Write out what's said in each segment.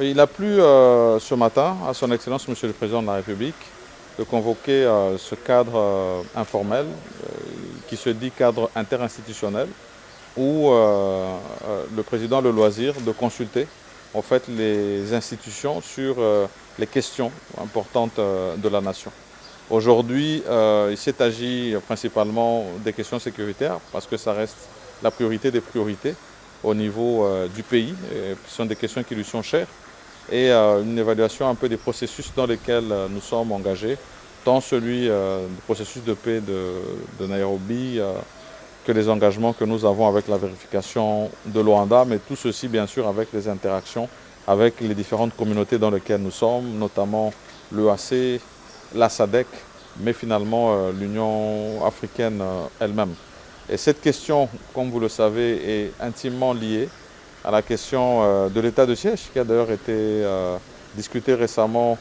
Il a plu ce matin à son Excellence Monsieur le Président de la République de convoquer ce cadre informel qui se dit cadre interinstitutionnel où le Président a le loisir de consulter en fait les institutions sur les questions importantes de la nation. Aujourd'hui, il s'est agi principalement des questions sécuritaires parce que ça reste la priorité des priorités au niveau du pays. Ce sont des questions qui lui sont chères et une évaluation un peu des processus dans lesquels nous sommes engagés, tant celui du processus de paix de Nairobi que les engagements que nous avons avec la vérification de Luanda, mais tout ceci bien sûr avec les interactions avec les différentes communautés dans lesquelles nous sommes, notamment l'EAC, la SADC, mais finalement l'Union africaine elle-même. Et cette question, comme vous le savez, est intimement liée à la question de l'état de siège, qui a d'ailleurs été discutée récemment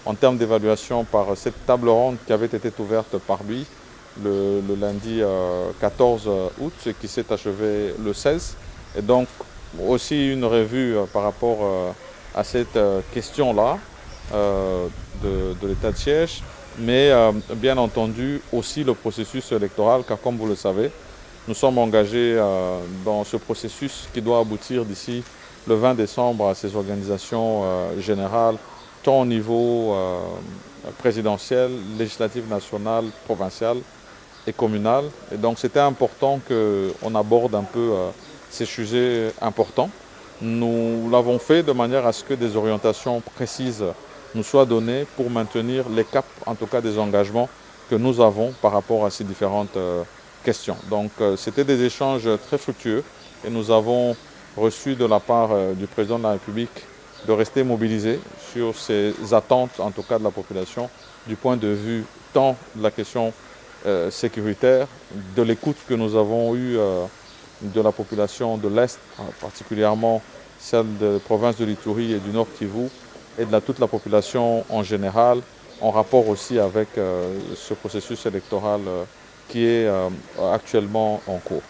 en termes d'évaluation par cette table ronde qui avait été ouverte par lui le lundi 14 août et qui s'est achevée le 16. Et donc aussi une revue par rapport à cette question-là de l'état de siège, mais bien entendu aussi le processus électoral, car comme vous le savez, nous sommes engagés dans ce processus qui doit aboutir d'ici le 20 décembre à ces organisations générales, tant au niveau présidentiel, législatif national, provincial et communal. Et donc c'était important qu'on aborde un peu ces sujets importants. Nous l'avons fait de manière à ce que des orientations précises nous soient données pour maintenir les caps, en tout cas des engagements que nous avons par rapport à ces différentes questions. Donc c'était des échanges très fructueux et nous avons reçu de la part du Président de la République de rester mobilisé sur ces attentes, en tout cas de la population, du point de vue tant de la question sécuritaire, de l'écoute que nous avons eue de la population de l'Est, particulièrement celle de la province de l'Ituri et du Nord Kivu, et de toute la population en général, en rapport aussi avec ce processus électoral qui est actuellement en cours.